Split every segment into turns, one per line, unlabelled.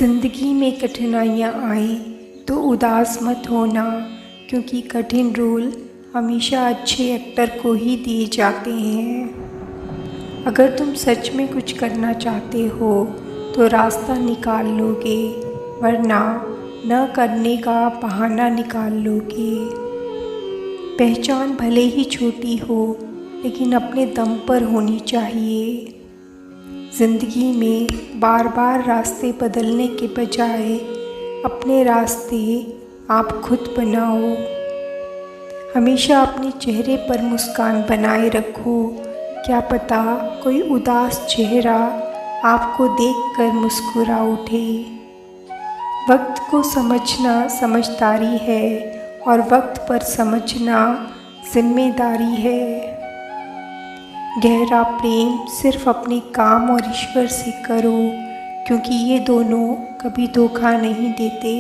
ज़िंदगी में कठिनाइयाँ आए तो उदास मत होना, क्योंकि कठिन रोल हमेशा अच्छे एक्टर को ही दिए जाते हैं। अगर तुम सच में कुछ करना चाहते हो तो रास्ता निकाल लोगे, वरना न करने का बहाना निकाल लोगे। पहचान भले ही छोटी हो, लेकिन अपने दम पर होनी चाहिए। ज़िंदगी में बार बार रास्ते बदलने के बजाय अपने रास्ते आप खुद बनाओ। हमेशा अपने चेहरे पर मुस्कान बनाए रखो। क्या पता कोई उदास चेहरा आपको देखकर मुस्कुरा उठे। वक्त को समझना समझदारी है और वक्त पर समझना जिम्मेदारी है। गहरा प्रेम सिर्फ अपने काम और ईश्वर से करो, क्योंकि ये दोनों कभी धोखा नहीं देते।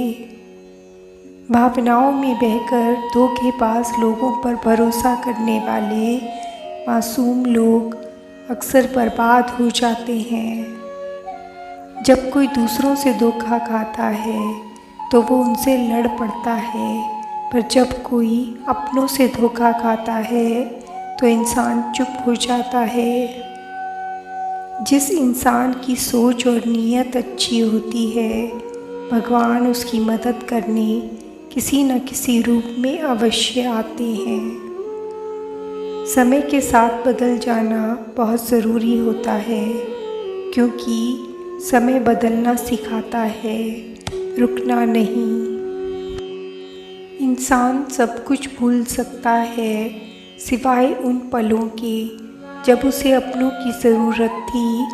भावनाओं में बहकर धोखेबाज लोगों पर भरोसा करने वाले मासूम लोग अक्सर बर्बाद हो जाते हैं। जब कोई दूसरों से धोखा खाता है तो वो उनसे लड़ पड़ता है, पर जब कोई अपनों से धोखा खाता है तो इंसान चुप हो जाता है। जिस इंसान की सोच और नीयत अच्छी होती है, भगवान उसकी मदद करने किसी न किसी रूप में अवश्य आते हैं। समय के साथ बदल जाना बहुत ज़रूरी होता है, क्योंकि समय बदलना सिखाता है, रुकना नहीं। इंसान सब कुछ भूल सकता है सिवाय उन पलों के जब उसे अपनों की ज़रूरत थी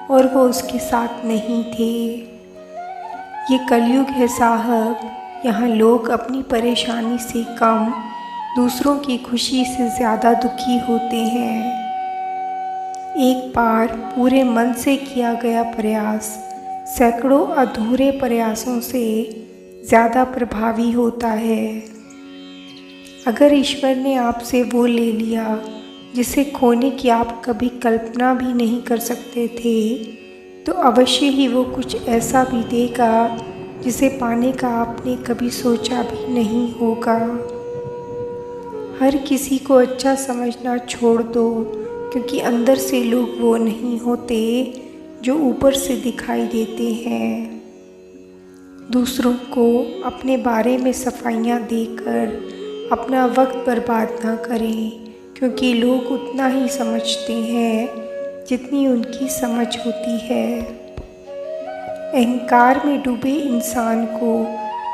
और वो उसके साथ नहीं थे। ये कलयुग है साहब, यहाँ लोग अपनी परेशानी से कम दूसरों की खुशी से ज़्यादा दुखी होते हैं। एक बार पूरे मन से किया गया प्रयास सैकड़ों अधूरे प्रयासों से ज़्यादा प्रभावी होता है। अगर ईश्वर ने आपसे वो ले लिया जिसे खोने की आप कभी कल्पना भी नहीं कर सकते थे, तो अवश्य ही वो कुछ ऐसा भी देगा जिसे पाने का आपने कभी सोचा भी नहीं होगा। हर किसी को अच्छा समझना छोड़ दो, क्योंकि अंदर से लोग वो नहीं होते जो ऊपर से दिखाई देते हैं। दूसरों को अपने बारे में सफाइयाँ देकर अपना वक्त बर्बाद ना करें, क्योंकि लोग उतना ही समझते हैं जितनी उनकी समझ होती है। अहंकार में डूबे इंसान को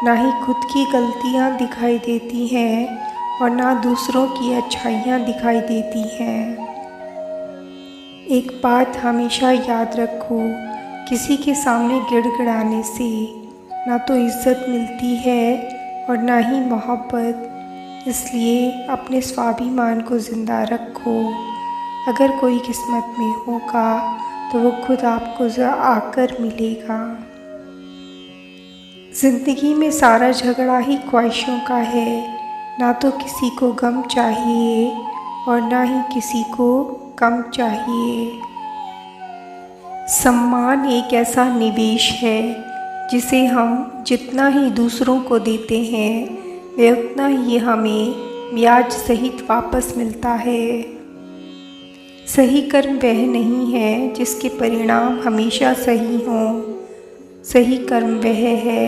ना ही खुद की गलतियां दिखाई देती हैं और ना दूसरों की अच्छाइयां दिखाई देती हैं। एक बात हमेशा याद रखो, किसी के सामने गिड़गिड़ाने से ना तो इज्जत मिलती है और ना ही मोहब्बत। इसलिए अपने स्वाभिमान को ज़िंदा रखो। अगर कोई किस्मत में होगा तो वो खुद आपको आकर मिलेगा। ज़िंदगी में सारा झगड़ा ही ख्वाहिशों का है। ना तो किसी को गम चाहिए और ना ही किसी को कम चाहिए। सम्मान एक ऐसा निवेश है जिसे हम जितना ही दूसरों को देते हैं वे उतना ही हमें ब्याज सहित वापस मिलता है। सही कर्म वह नहीं है जिसके परिणाम हमेशा सही हों। सही कर्म वह है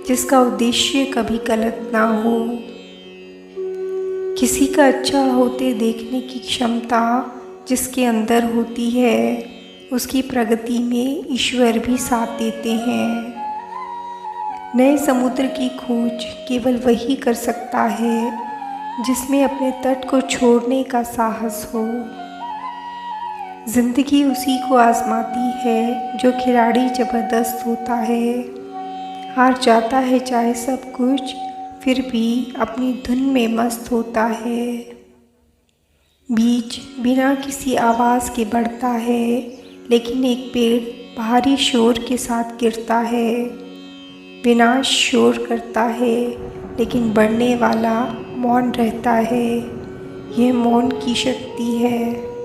जिसका उद्देश्य कभी गलत ना हो। किसी का अच्छा होते देखने की क्षमता जिसके अंदर होती है, उसकी प्रगति में ईश्वर भी साथ देते हैं। नए समुद्र की खोज केवल वही कर सकता है जिसमें अपने तट को छोड़ने का साहस हो। ज़िंदगी उसी को आजमाती है जो खिलाड़ी ज़बरदस्त होता है। हार जाता है चाहे सब कुछ, फिर भी अपनी धुन में मस्त होता है। बीज बिना किसी आवाज़ के बढ़ता है, लेकिन एक पेड़ भारी शोर के साथ गिरता है। विनाश शोर करता है, लेकिन बढ़ने वाला मौन रहता है। यह मौन की शक्ति है।